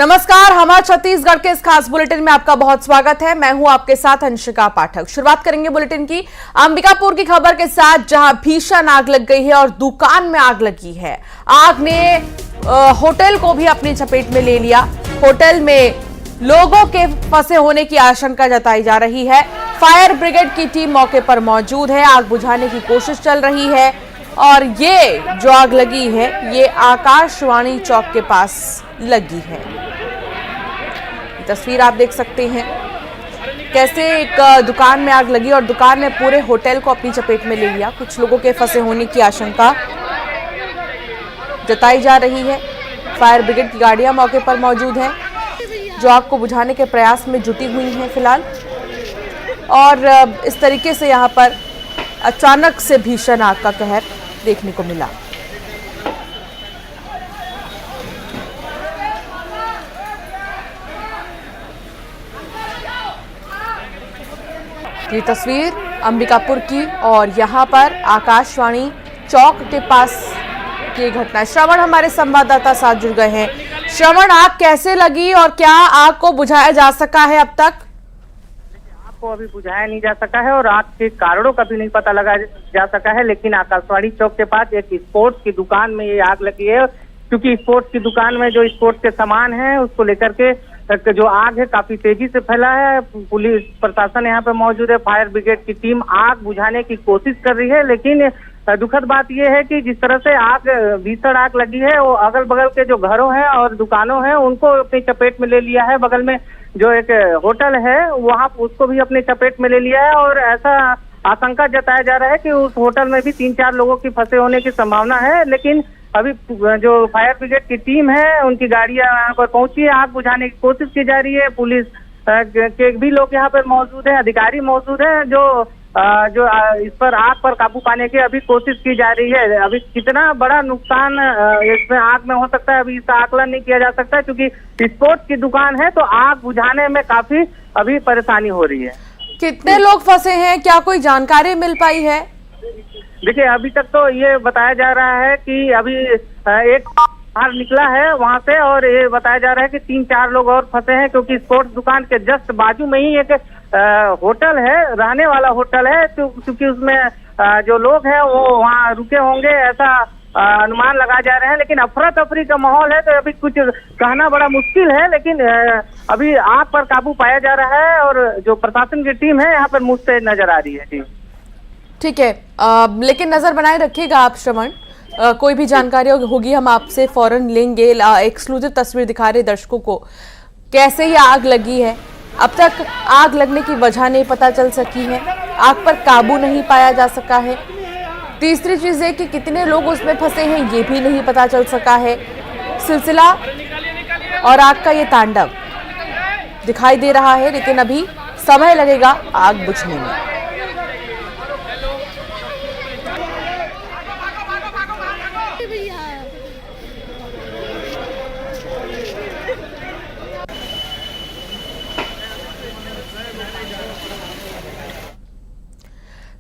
नमस्कार, हमारे छत्तीसगढ़ के इस खास बुलेटिन में आपका बहुत स्वागत है। मैं हूं आपके साथ अंशिका पाठक। शुरुआत करेंगे बुलेटिन की अंबिकापुर की खबर के साथ, जहां भीषण आग लग गई है और दुकान में आग लगी है। आग ने होटल को भी अपनी चपेट में ले लिया। होटल में लोगों के फंसे होने की आशंका जताई जा रही है। फायर ब्रिगेड की टीम मौके पर मौजूद है। आग बुझाने की कोशिश चल रही है और ये जो आग लगी है ये आकाशवाणी चौक के पास लगी है। तस्वीर आप देख सकते हैं कैसे एक दुकान में आग लगी और दुकान ने पूरे होटल को अपनी चपेट में ले लिया। कुछ लोगों के फंसे होने की आशंका जताई जा रही है। फायर ब्रिगेड की गाड़ियां मौके पर मौजूद हैं जो आग को बुझाने के प्रयास में जुटी हुई हैं फिलहाल। और इस तरीके से यहां पर अचानक से भीषण आग का कहर देखने को मिला। ये तस्वीर अंबिकापुर की और यहाँ पर आकाशवाणी चौक के पास की घटना। श्रवण हमारे संवाददाता साथ जुड़ गए हैं। श्रवण, आग कैसे लगी और क्या आग को बुझाया जा सका है अब तक? आग को अभी बुझाया नहीं जा सका है और आग के कारणों का भी नहीं पता लगा जा सका है, लेकिन आकाशवाणी चौक के पास एक स्पोर्ट्स की दुकान में ये आग लगी है। क्योंकि स्पोर्ट्स की दुकान में जो स्पोर्ट्स के सामान है उसको लेकर के जो आग है काफी तेजी से फैला है। पुलिस प्रशासन यहाँ पे मौजूद है। फायर ब्रिगेड की टीम आग बुझाने की कोशिश कर रही है, लेकिन दुखद बात यह है कि जिस तरह से आग भीषण आग लगी है वो अगल बगल के जो घरों हैं और दुकानों हैं उनको अपनी चपेट में ले लिया है। बगल में जो एक होटल है वहाँ उसको भी अपनी चपेट में ले लिया है और ऐसा आशंका जताया जा रहा है कि उस होटल में भी 3-4 लोगों की फंसे होने की संभावना है। लेकिन अभी जो फायर ब्रिगेड की टीम है उनकी गाड़ियां यहाँ पर पहुंची है। आग बुझाने की कोशिश की जा रही है। पुलिस के भी लोग यहाँ पर मौजूद हैं, अधिकारी मौजूद हैं जो इस पर आग पर काबू पाने की अभी कोशिश की जा रही है। अभी कितना बड़ा नुकसान इसमें आग में हो सकता है अभी इसका आकलन नहीं किया जा सकता, क्योंकि स्पोर्ट्स की दुकान है तो आग बुझाने में काफी अभी परेशानी हो रही है। कितने लोग फंसे हैं, क्या कोई जानकारी मिल पाई है? देखिए, अभी तक तो ये बताया जा रहा है कि अभी एक बाहर निकला है वहां से और ये बताया जा रहा है कि 3-4 लोग और फंसे हैं, क्योंकि स्पोर्ट्स दुकान के जस्ट बाजू में ही एक होटल है, रहने वाला होटल है। क्योंकि उसमें जो लोग हैं वो वहाँ रुके होंगे ऐसा अनुमान लगाए जा रहे हैं। लेकिन अफरा तफरी का माहौल है तो अभी कुछ कहना बड़ा मुश्किल है, लेकिन अभी आग पर काबू पाया जा रहा है और जो प्रशासन की टीम है यहाँ पर मुस्तैद नजर आ रही है। जी ठीक है, लेकिन नजर बनाए रखिएगा आप श्रवण। कोई भी जानकारी होगी हम आपसे फौरन लेंगे। एक्सक्लूसिव तस्वीर दिखा रहे दर्शकों को कैसे ये आग लगी है। अब तक आग लगने की वजह नहीं पता चल सकी है, आग पर काबू नहीं पाया जा सका है। तीसरी चीज है कि कितने लोग उसमें फंसे हैं ये भी नहीं पता चल सका है। सिलसिला और आग का ये तांडव दिखाई दे रहा है, लेकिन अभी समय लगेगा आग बुझने में।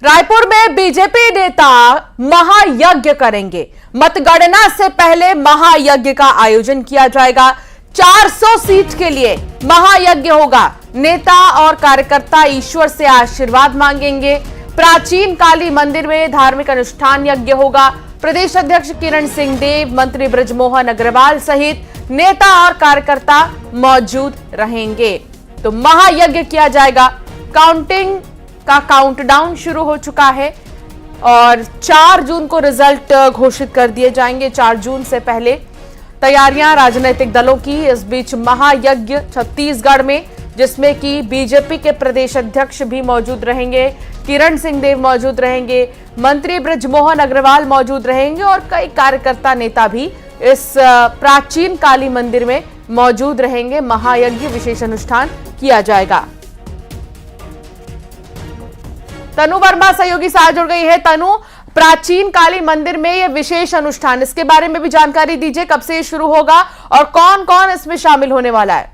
रायपुर में बीजेपी नेता महायज्ञ करेंगे। मतगणना से पहले महायज्ञ का आयोजन किया जाएगा। 400 सीट के लिए महायज्ञ होगा। नेता और कार्यकर्ता ईश्वर से आशीर्वाद मांगेंगे। प्राचीन काली मंदिर में धार्मिक अनुष्ठान यज्ञ होगा। प्रदेश अध्यक्ष किरण सिंह देव, मंत्री बृजमोहन अग्रवाल सहित नेता और कार्यकर्ता मौजूद रहेंगे। तो महायज्ञ किया जाएगा। काउंटिंग का काउंटडाउन शुरू हो चुका है और 4 जून को रिजल्ट घोषित कर दिए जाएंगे। 4 जून से पहले तैयारियां राजनीतिक दलों की। इस बीच महायज्ञ छत्तीसगढ़ में, जिसमें कि बीजेपी के प्रदेश अध्यक्ष भी मौजूद रहेंगे, किरण सिंह देव मौजूद रहेंगे, मंत्री बृजमोहन अग्रवाल मौजूद रहेंगे और कई कार्यकर्ता नेता भी इस प्राचीन काली मंदिर में मौजूद रहेंगे। महायज्ञ विशेष अनुष्ठान किया जाएगा। तनु वर्मा सहयोगी साथ जुड़ गई है। तनु, प्राचीन काली मंदिर में ये विशेष अनुष्ठान, इसके बारे में भी जानकारी दीजिए। कब से शुरू होगा और कौन कौन इसमें शामिल होने वाला है?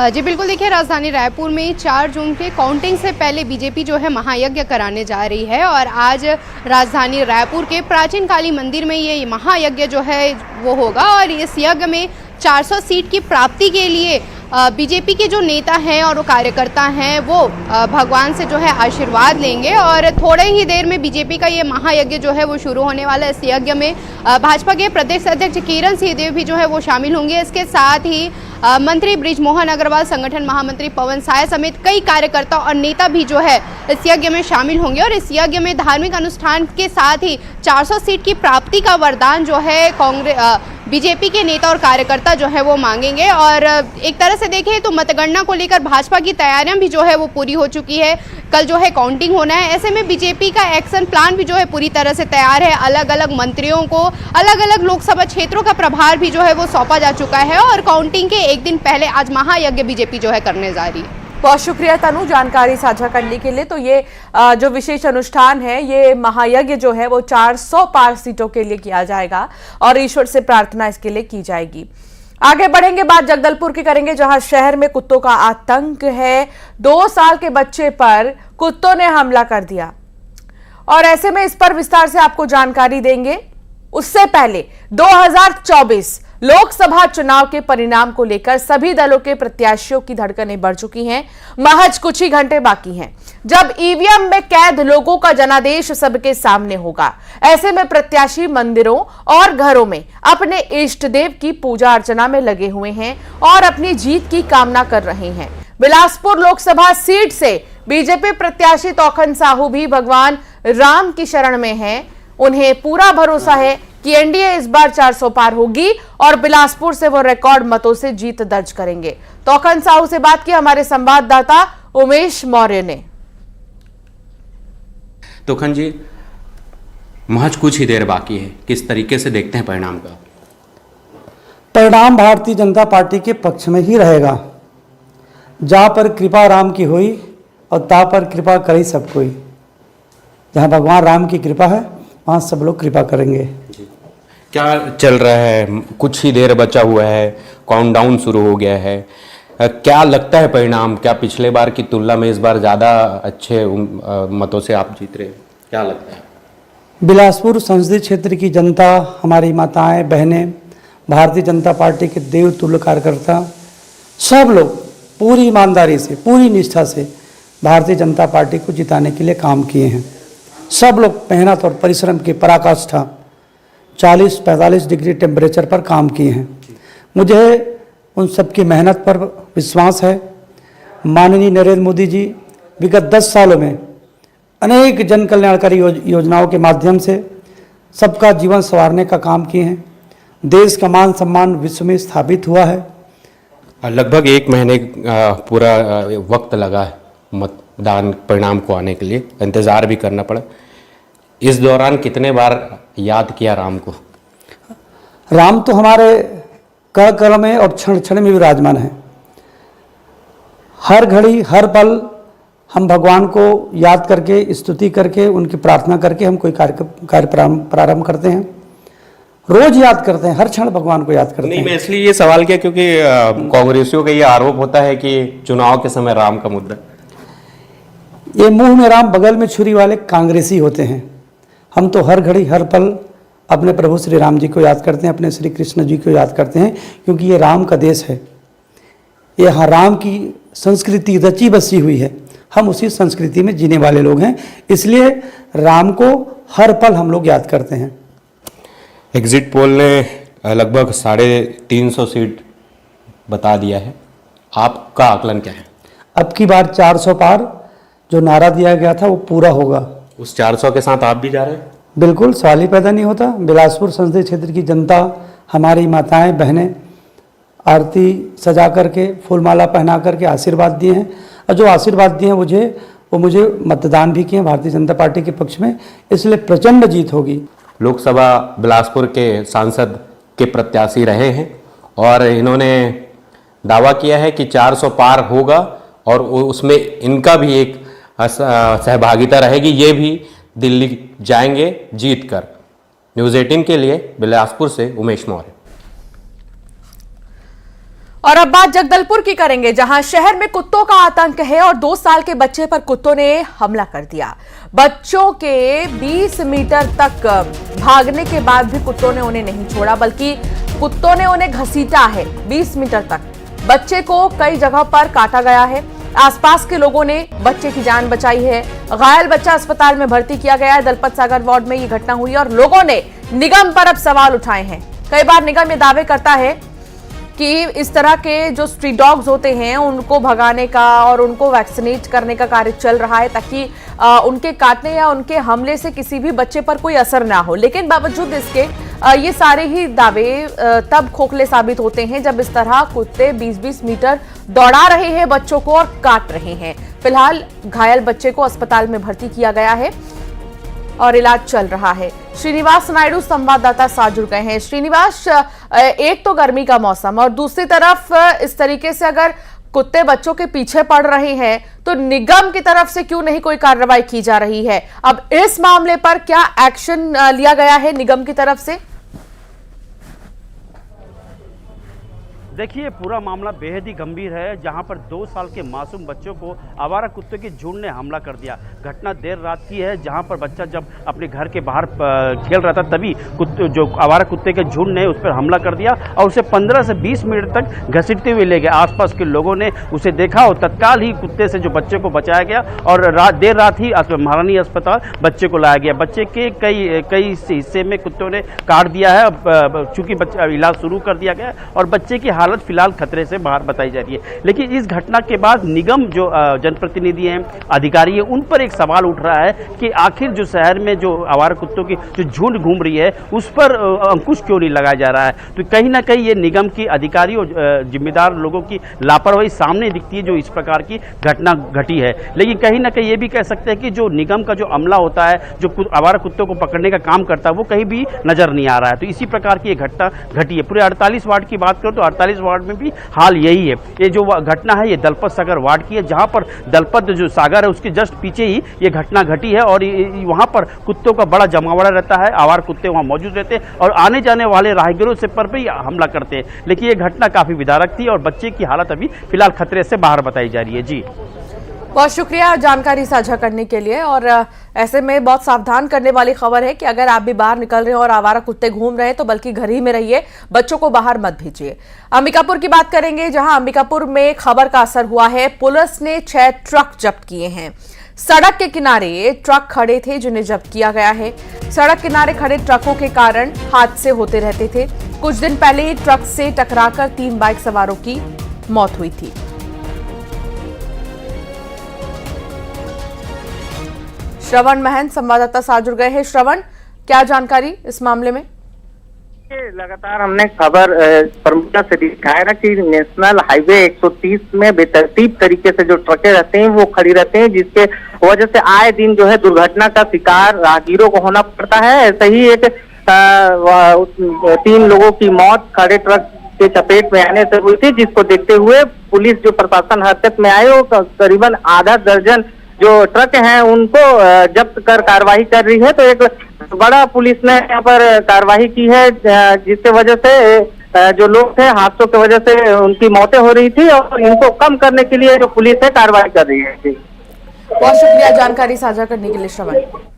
जी बिल्कुल, देखिए राजधानी रायपुर में 4 जून के काउंटिंग से पहले बीजेपी जो है महायज्ञ कराने जा रही है और आज राजधानी रायपुर के प्राचीन काली मंदिर में ये महायज्ञ जो है वो होगा और इस यज्ञ में 400 सीट की प्राप्ति के लिए बीजेपी के जो नेता हैं और वो कार्यकर्ता हैं वो भगवान से जो है आशीर्वाद लेंगे और थोड़े ही देर में बीजेपी का ये महायज्ञ जो है वो शुरू होने वाला है। इस यज्ञ में भाजपा के प्रदेश अध्यक्ष किरण सिंहदेव भी जो है वो शामिल होंगे। इसके साथ ही मंत्री बृजमोहन अग्रवाल, संगठन महामंत्री पवन साय समेत कई कार्यकर्ता और नेता भी जो है इस यज्ञ में शामिल होंगे और इस यज्ञ में धार्मिक अनुष्ठान के साथ ही 400 सीट की प्राप्ति का वरदान जो है बीजेपी के नेता और कार्यकर्ता जो है वो मांगेंगे। और एक तरह से देखें तो मतगणना को लेकर भाजपा की तैयारियां भी जो है वो पूरी हो चुकी है। कल जो है काउंटिंग होना है, ऐसे में बीजेपी का एक्शन प्लान भी जो है पूरी तरह से तैयार है। अलग अलग मंत्रियों को अलग अलग लोकसभा क्षेत्रों का प्रभार भी जो है वो सौंपा जा चुका है और काउंटिंग के एक दिन पहले आज महायज्ञ बीजेपी जो है करने जा रही है। बहुत शुक्रिया तनु जानकारी साझा करने के लिए। तो ये जो विशेष अनुष्ठान है, ये महायज्ञ जो है वो 400 पार सीटों के लिए किया जाएगा और ईश्वर से प्रार्थना इसके लिए की जाएगी। आगे बढ़ेंगे, बात जगदलपुर की करेंगे जहां शहर में कुत्तों का आतंक है। 2 साल के बच्चे पर कुत्तों ने हमला कर दिया और ऐसे में इस पर विस्तार से आपको जानकारी देंगे। उससे पहले 2024 लोकसभा चुनाव के परिणाम को लेकर सभी दलों के प्रत्याशियों की धड़कनें बढ़ चुकी हैं। महज कुछ ही घंटे बाकी हैं जब ईवीएम में कैद लोगों का जनादेश सबके सामने होगा। ऐसे में प्रत्याशी मंदिरों और घरों में अपने इष्ट देव की पूजा अर्चना में लगे हुए हैं और अपनी जीत की कामना कर रहे हैं। बिलासपुर लोकसभा सीट से बीजेपी प्रत्याशी तोखन साहू भी भगवान राम की शरण में हैं। उन्हें पूरा भरोसा है कि एनडीए इस बार 400 पार होगी और बिलासपुर से वो रिकॉर्ड मतों से जीत दर्ज करेंगे। तोखन साहू से बात की हमारे संवाददाता उमेश मौर्य ने। तोखन जी, महज कुछ ही देर बाकी है, किस तरीके से देखते हैं परिणाम का? परिणाम भारतीय जनता पार्टी के पक्ष में ही रहेगा। जहाँ पर कृपा राम की हुई और ता पर कृपा करी सब कोई। जहाँ भगवान राम की कृपा है वहाँ सब लोग कृपा करेंगे। क्या चल रहा है? कुछ ही देर बचा हुआ है, काउंटडाउन शुरू हो गया है। क्या लगता है परिणाम? क्या पिछले बार की तुलना में इस बार ज़्यादा अच्छे मतों से आप जीत रहे हैं? क्या लगता है? बिलासपुर संसदीय क्षेत्र की जनता, हमारी माताएं बहनें, भारतीय जनता पार्टी के देव तुल्य कार्यकर्ता, सब लोग पूरी ईमानदारी से, पूरी निष्ठा से भारतीय जनता पार्टी को जिताने के लिए काम किए हैं। सब लोग मेहनत और परिश्रम की पराकाष्ठा 40-45 डिग्री टेम्परेचर पर काम किए हैं। मुझे उन सबकी मेहनत पर विश्वास है। माननीय नरेंद्र मोदी जी विगत 10 सालों में अनेक जन कल्याणकारी योजनाओं के माध्यम से सबका जीवन संवारने का काम किए हैं। देश का मान सम्मान विश्व में स्थापित हुआ है। लगभग 1 महीने पूरा वक्त लगा है मतदान परिणाम को आने के लिए, इंतज़ार भी करना पड़ा। इस दौरान कितने बार याद किया राम को? राम तो हमारे कण कण में और क्षण क्षण में विराजमान है। हर घड़ी हर पल हम भगवान को याद करके, स्तुति करके, उनकी प्रार्थना करके हम कोई कार्य प्रारंभ करते हैं। रोज याद करते हैं, हर क्षण भगवान को याद करते हैं। नहीं, मैं इसलिए ये सवाल किया क्योंकि कांग्रेसियों का ये आरोप होता है कि चुनाव के समय राम का मुद्दा, ये मुंह में राम बगल में छुरी वाले कांग्रेसी होते हैं। हम तो हर घड़ी हर पल अपने प्रभु श्री राम जी को याद करते हैं, अपने श्री कृष्ण जी को याद करते हैं, क्योंकि ये राम का देश है। ये राम की संस्कृति रची बसी हुई है। हम उसी संस्कृति में जीने वाले लोग हैं, इसलिए राम को हर पल हम लोग याद करते हैं। एग्जिट पोल ने लगभग 350 सीट बता दिया है, आपका आकलन क्या है? अब की बार 400 पार जो नारा दिया गया था वो पूरा होगा। उस 400 के साथ आप भी जा रहे हैं? बिल्कुल, सवाल ही पैदा नहीं होता। बिलासपुर संसदीय क्षेत्र की जनता, हमारी माताएं बहनें आरती सजा करके, फूलमाला पहना करके आशीर्वाद दिए हैं और जो आशीर्वाद दिए हैं मुझे मतदान भी किए हैं भारतीय जनता पार्टी के पक्ष में, इसलिए प्रचंड जीत होगी। लोकसभा बिलासपुर के सांसद के प्रत्याशी रहे हैं और इन्होंने दावा किया है कि 400 पार होगा और उसमें इनका भी एक सहभागिता रहेगी। ये भी दिल्ली जाएंगे जीत कर। न्यूज़ 18 के लिए बिलासपुर से उमेश मौर्य। और अब बात जगदलपुर की करेंगे, जहां शहर में कुत्तों का आतंक है और 2 साल के बच्चे पर कुत्तों ने हमला कर दिया। बच्चों के 20 मीटर तक भागने के बाद भी कुत्तों ने उन्हें नहीं छोड़ा, बल्कि कुत्तों ने उन्हें घसीटा है 20 मीटर तक। बच्चे को कई जगह पर काटा गया है। आसपास के लोगों ने बच्चे की जान बचाई है। घायल बच्चा अस्पताल में भर्ती किया गया है। दलपत सागर वार्ड में यह घटना हुई और लोगों ने निगम पर अब सवाल उठाए हैं। कई बार निगम ये दावे करता है कि इस तरह के जो स्ट्रीट डॉग्स होते हैं उनको भगाने का और उनको वैक्सीनेट करने का कार्य चल रहा है, ताकि उनके काटने या उनके हमले से किसी भी बच्चे पर कोई असर ना हो। लेकिन बावजूद इसके ये सारे ही दावे तब खोखले साबित होते हैं जब इस तरह कुत्ते 20-20 मीटर दौड़ा रहे हैं बच्चों को और काट रहे हैं। फिलहाल घायल बच्चे को अस्पताल में भर्ती किया गया है और इलाज चल रहा है। श्रीनिवास नायडू संवाददाता साथ जुड़ गए हैं। श्रीनिवास, एक तो गर्मी का मौसम और दूसरी तरफ इस तरीके से अगर कुत्ते बच्चों के पीछे पड़ रहे हैं तो निगम की तरफ से क्यों नहीं कोई कार्रवाई की जा रही है? अब इस मामले पर क्या एक्शन लिया गया है निगम की तरफ से? देखिए, पूरा मामला बेहद ही गंभीर है, जहां पर 2 साल के मासूम बच्चों को आवारा कुत्ते के झुंड ने हमला कर दिया। घटना देर रात की है, जहां पर बच्चा जब अपने घर के बाहर खेल रहा था तभी जो आवारा कुत्ते के झुंड ने उस पर हमला कर दिया और उसे 15 से 20 मिनट तक घसीटते हुए ले गए। आसपास के लोगों ने उसे देखा और तत्काल ही कुत्ते से जो बच्चे को बचाया गया और देर रात ही महारानी अस्पताल बच्चे को लाया गया। बच्चे के कई हिस्से में कुत्तों ने काट दिया है। चूंकि इलाज शुरू कर दिया गया और बच्चे की हालत फिलहाल खतरे से बाहर बताई जा रही है। लेकिन इस घटना के बाद निगम जो जनप्रतिनिधि हैं, अधिकारी हैं, उन पर एक सवाल उठ रहा है कि आखिर जो शहर में जो आवारा कुत्तों की जो झुंड घूम रही है उस पर अंकुश क्यों नहीं लगाया जा रहा है। तो कहीं ना कहीं ये निगम की अधिकारी और जिम्मेदार लोगों की लापरवाही सामने दिखती है जो इस प्रकार की घटना घटी है। लेकिन कहीं ना कहीं ये भी कह सकते हैं कि जो निगम का जो अमला होता है, जो आवारा कुत्तों को पकड़ने का काम करता है, वो कहीं भी नजर नहीं आ रहा है। तो इसी प्रकार की ये घटना घटी है। पूरे 48 वार्ड की बात करो तो 48 वार्ड में भी हाल यही है। ये जो घटना है ये दलपत सागर वार्ड की है, जहां पर दलपत जो सागर है उसके जस्ट पीछे ही ये घटना घटी है और वहां पर कुत्तों का बड़ा जमावड़ा रहता है। आवारा कुत्ते वहां मौजूद रहते हैं और आने जाने वाले राहगीरों से पर भी हमला करते हैं। लेकिन ये घटना काफी विदारक थी और बच्चे की हालत अभी फिलहाल खतरे से बाहर बताई जा रही है। जी, बहुत शुक्रिया जानकारी साझा करने के लिए। और ऐसे में बहुत सावधान करने वाली खबर है कि अगर आप भी बाहर निकल रहे हैं और आवारा कुत्ते घूम रहे हैं तो बल्कि घर ही में रहिए, बच्चों को बाहर मत भेजिए। अंबिकापुर की बात करेंगे, जहां अंबिकापुर में खबर का असर हुआ है। पुलिस ने 6 ट्रक जब्त किए हैं। सड़क के किनारे ट्रक खड़े थे जिन्हें जब्त किया गया है। सड़क किनारे खड़े ट्रकों के कारण हादसे होते रहते थे। कुछ दिन पहले ही ट्रक से टकराकर 3 बाइक सवारों की मौत हुई थी। श्रवण महंत संवाददाता साथ जुड़ गए हैं। श्रवण, क्या जानकारी इस मामले में? लगातार हमने खबर प्रमुखता से दिखाया ना कि नेशनल हाईवे 130 में बेतरतीब तरीके से जो ट्रकें रहते हैं वो खड़ी रहते हैं, जिसके वजह से आए दिन जो है दुर्घटना का शिकार राहगीरों को होना पड़ता है। ऐसे ही एक 3 लोगों की मौत खड़े ट्रक के चपेट में आने से हुई थी, जिसको देखते हुए पुलिस जो प्रशासन हरकत में आए वो करीबन आधा दर्जन जो ट्रक हैं उनको जब्त कर कार्रवाई कर रही है। तो एक बड़ा पुलिस ने यहाँ पर कार्रवाई की है, जिसके वजह से जो लोग थे हादसों की वजह से उनकी मौतें हो रही थी और इनको कम करने के लिए जो पुलिस है कार्रवाई कर रही है। बहुत शुक्रिया जानकारी साझा करने के लिए श्रवण।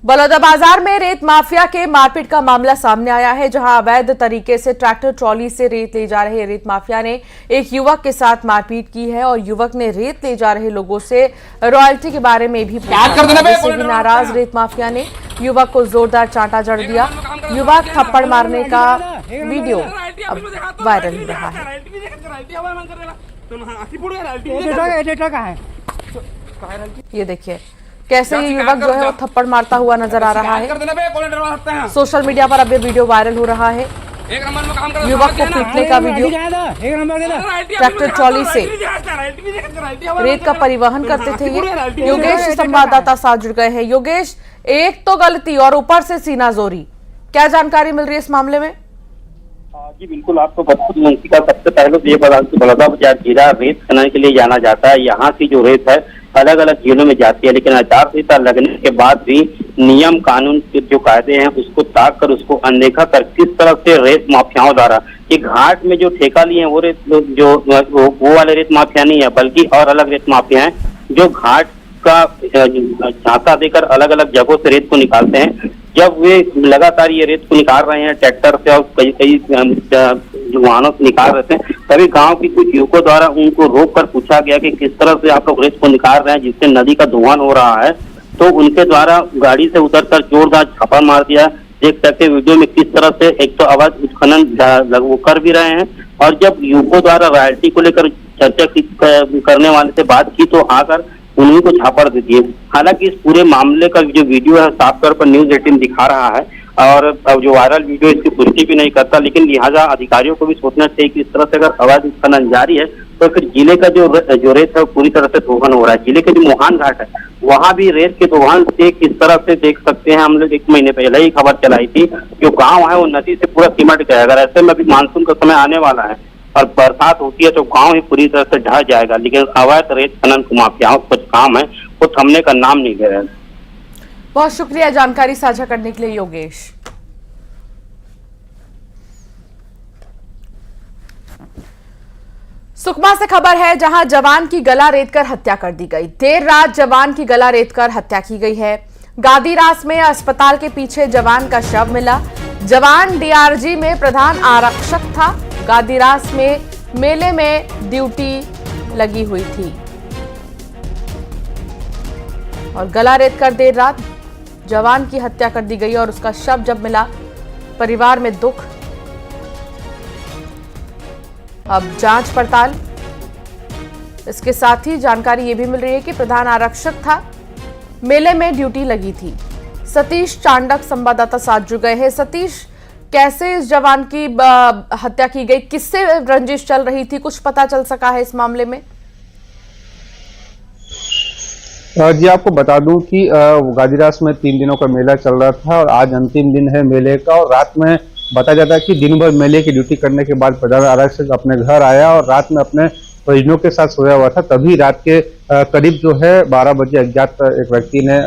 बलौदाबाजार में रेत माफिया के मारपीट का मामला सामने आया है, जहां अवैध तरीके से ट्रैक्टर ट्रॉली से रेत ले जा रहे रेत माफिया ने एक युवक के साथ मारपीट की है और युवक ने रेत ले जा रहे लोगों से रॉयल्टी के बारे में भी पूछा। नाराज रेत माफिया ने युवक को जोरदार चांटा जड़ दिया। युवक थप्पड़ मारने का वीडियो अब वायरल हो रहा है। ये देखिए कैसे ये युवक जो है वो थप्पड़ मारता हुआ नजर आ रहा है। सोशल मीडिया पर अब ये वीडियो वायरल हो रहा है। युवक को पीटने का वीडियो। ट्रैक्टर ट्रॉली से रेत का परिवहन करते थे ये। योगेश संवाददाता साथ जुड़ गए हैं। योगेश, एक तो गलती और ऊपर से सीनाजोरी, क्या जानकारी मिल रही है इस मामले में? जी बिल्कुल, आपको बता दूं का सबसे पहले तो ये बता दूं बलौदाबाजार जिला रेत खनन के लिए जाना जाता है। यहाँ की जो रेत है अलग अलग जेलों में जाती है, लेकिन आचार संहिता लगने के बाद भी नियम कानून के जो कायदे हैं उसको ताक कर, उसको अनदेखा कर किस तरह से रेत माफियाओं द्वारा कि घाट में जो ठेका लिए हैं वो रेत जो वो वाले रेत माफिया नहीं है, बल्कि और अलग रेत माफिया हैं जो घाट का झांसा देकर अलग अलग जगहों से रेत को निकालते हैं। जब वे लगातार ये रेत को निकाल रहे हैं ट्रैक्टर से और कई वाहनों से निकाल रहे थे, तभी गांव के कुछ युवकों द्वारा उनको रोक कर पूछा गया कि किस तरह से आप लोग रेत को निकाल रहे हैं जिससे नदी का धुआं हो रहा है। तो उनके द्वारा गाड़ी से उतरकर जोरदार छापा मार दिया। देख सकते वीडियो में किस तरह से एक तो अवैध उत्खनन वो कर भी रहे हैं, और जब युवकों द्वारा रॉयल्टी को लेकर चर्चा करने वाले से बात की तो आकर उन्हीं को झापड़ दे दिए। हालांकि इस पूरे मामले का जो वीडियो है साफ तौर पर न्यूज़ 18 दिखा रहा है और जो वायरल वीडियो इसकी पुष्टि भी नहीं करता, लेकिन लिहाजा अधिकारियों को भी सोचना चाहिए कि इस तरह से अगर अवैध उत्खनन जारी है तो फिर जिले का जो रेत है वो पूरी तरह से दोहन हो रहा है। जिले के जो मोहान घाट है वहाँ भी रेत के दोहन से किस तरह से देख सकते हैं। हम लोग 1 महीने पहले ही खबर चलाई थी, जो गाँव है वो नदी से पूरा सिमट गया। अगर ऐसे में अभी मानसून का समय आने वाला है और बरसात होती है तो गांव ही पूरी तरह से ढह जाएगा, लेकिन अवैध रेत खनन माफियाओं कुछ काम है वो थमने का नाम नहीं ले रहे। बहुत शुक्रिया जानकारी साझा करने के लिए योगेश। सुकमा से खबर है जहां जवान की गला रेतकर हत्या कर दी गई। देर रात जवान की गला रेतकर हत्या की गई है। गादीरास में अस्पताल के पीछे जवान का शव मिला। जवान डीआरजी में प्रधान आरक्षक था। गादीरास में मेले में ड्यूटी लगी हुई थी और गला रेतकर देर रात जवान की हत्या कर दी गई और उसका शव जब मिला परिवार में दुख। अब जांच पड़ताल। इसके साथ ही जानकारी यह भी मिल रही है कि प्रधान आरक्षक था, मेले में ड्यूटी लगी थी। सतीश चांडक संवाददाता साथ जुड़ गए हैं। सतीश, कैसे इस जवान की हत्या की गई, किससे रंजिश चल रही थी, कुछ पता चल सका है इस मामले में? जी आपको बता दूं कि गादीरास में 3 दिनों का मेला चल रहा था और आज अंतिम दिन है मेले का। और रात में बताया जाता है कि दिन भर मेले की ड्यूटी करने के बाद प्रधान आरक्षक अपने घर आया और रात में अपने परिजनों के साथ सोया हुआ था। तभी रात के करीब जो है 12 बजे अज्ञात एक व्यक्ति ने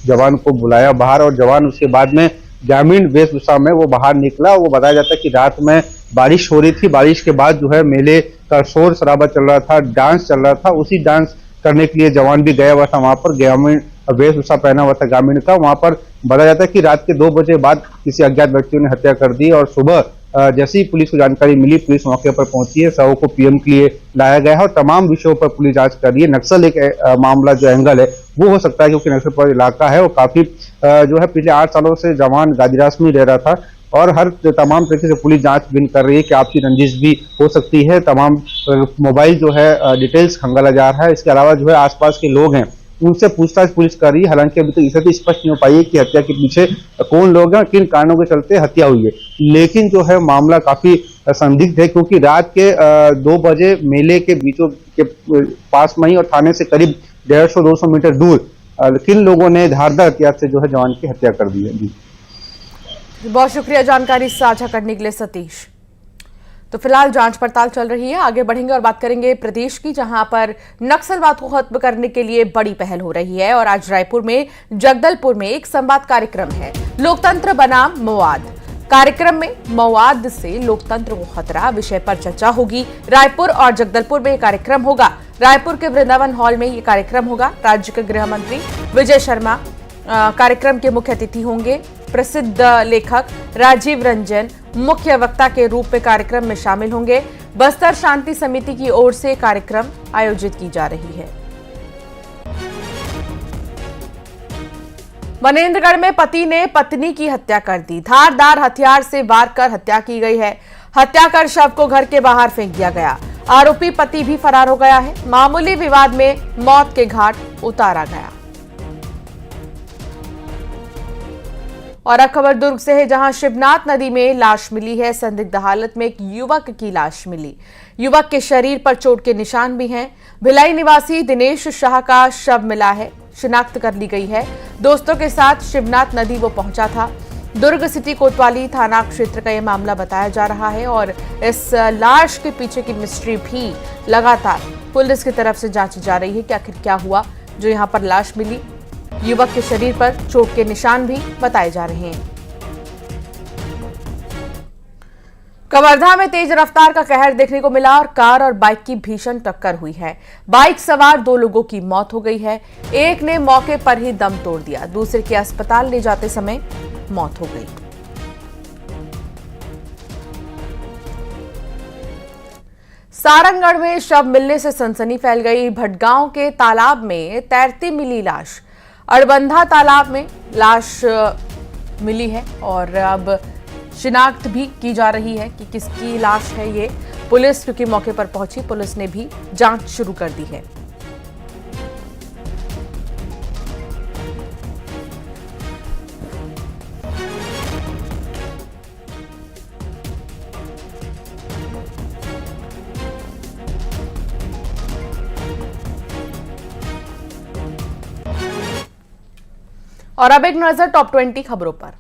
जवान को बुलाया बाहर और जवान उसके बाद में ग्रामीण वेशभूषा में वो बाहर निकला। वो बताया जाता है कि रात में बारिश हो रही थी, बारिश के बाद जो है मेले का शोर शराबा चल रहा था, डांस चल रहा था। उसी डांस करने के लिए जवान भी गया हुआ था वहां पर, ग्रामीण वेशभूषा पहना हुआ था ग्रामीण का। वहां पर बताया जाता है कि रात के 2 बजे बाद किसी अज्ञात व्यक्तियों ने हत्या कर दी और सुबह जैसे ही पुलिस को जानकारी मिली, पुलिस मौके पर पहुंची है, शव को पीएम के लिए लाया गया है और तमाम विषयों पर पुलिस जांच कर रही है। नक्सल एक मामला जो एंगल है वो हो सकता है क्योंकि नक्सल पर इलाका है और काफी जो है पिछले 8 सालों से जवान गादीरास में रह रहा था और हर तमाम तरीके से पुलिस जांच बिन कर रही है कि आपसी रंजिश भी हो सकती है। तमाम मोबाइल जो है डिटेल्स खंगाला जा रहा है। इसके अलावा जो है आसपास के लोग हैं उनसे पूछताछ पुलिस कर रही है। हालांकि अभी तक इसे भी स्पष्ट नहीं हो पाई है कि हत्या के पीछे कौन लोग हैं, किन कारणों के चलते हत्या हुई है। लेकिन जो है मामला काफी संदिग्ध है क्योंकि रात के 2 बजे मेले के बीचों के पास में ही और थाने से करीब 150-200 मीटर दूर किन लोगों ने धारदार हथियार से जो है जवान की हत्या कर दी है। जी बहुत शुक्रिया जानकारी साझा करने के लिए सतीश। तो फिलहाल जांच पड़ताल चल रही है, आगे बढ़ेंगे और बात करेंगे प्रदेश की, जहां पर नक्सलवाद को खत्म करने के लिए बड़ी पहल हो रही है। और आज रायपुर में जगदलपुर में एक संवाद कार्यक्रम है, लोकतंत्र बनाम मवाद। कार्यक्रम में मवाद से लोकतंत्र को खतरा विषय पर चर्चा होगी। रायपुर और जगदलपुर में यह कार्यक्रम होगा। रायपुर के वृंदावन हॉल में यह कार्यक्रम होगा। राज्य के गृह मंत्री विजय शर्मा कार्यक्रम के मुख्य अतिथि होंगे। प्रसिद्ध लेखक राजीव रंजन मुख्य वक्ता के रूप में कार्यक्रम में शामिल होंगे। बस्तर शांति समिति की ओर से कार्यक्रम आयोजित की जा रही है। मनेन्द्रगढ़ में पति ने पत्नी की हत्या कर दी। धारदार हथियार से वार कर हत्या की गई है। हत्या कर शव को घर के बाहर फेंक दिया गया। आरोपी पति भी फरार हो गया है। मामूली विवाद में मौत के घाट उतारा गया। और अब खबर दुर्ग से है, जहां शिवनाथ नदी में लाश मिली है। संदिग्ध हालत में एक युवक की लाश मिली। युवक के शरीर पर चोट के निशान भी हैं। भिलाई निवासी दिनेश शाह का शव मिला है, शिनाख्त कर ली गई है। दोस्तों के साथ शिवनाथ नदी वो पहुंचा था। दुर्ग सिटी कोतवाली थाना क्षेत्र का यह मामला बताया जा रहा है और इस लाश के पीछे की मिस्ट्री भी लगातार पुलिस की तरफ से जांची जा रही है कि आखिर क्या हुआ। जो यहां पर लाश मिली। युवक के शरीर पर चोट के निशान भी बताए जा रहे हैं। कवर्धा में तेज रफ्तार का कहर देखने को मिला और कार और बाइक की भीषण टक्कर हुई है। बाइक सवार 2 लोगों की मौत हो गई है। एक ने मौके पर ही दम तोड़ दिया, दूसरे के अस्पताल ले जाते समय मौत हो गई। सारंगगढ़ में शव मिलने से सनसनी फैल गई। भटगांव के तालाब में तैरती मिली लाश। अड़बंधा तालाब में लाश मिली है और अब शिनाख्त भी की जा रही है कि किसकी लाश है ये। पुलिस क्योंकि मौके पर पहुंची, पुलिस ने भी जांच शुरू कर दी है। और अब एक नजर टॉप 20 खबरों पर।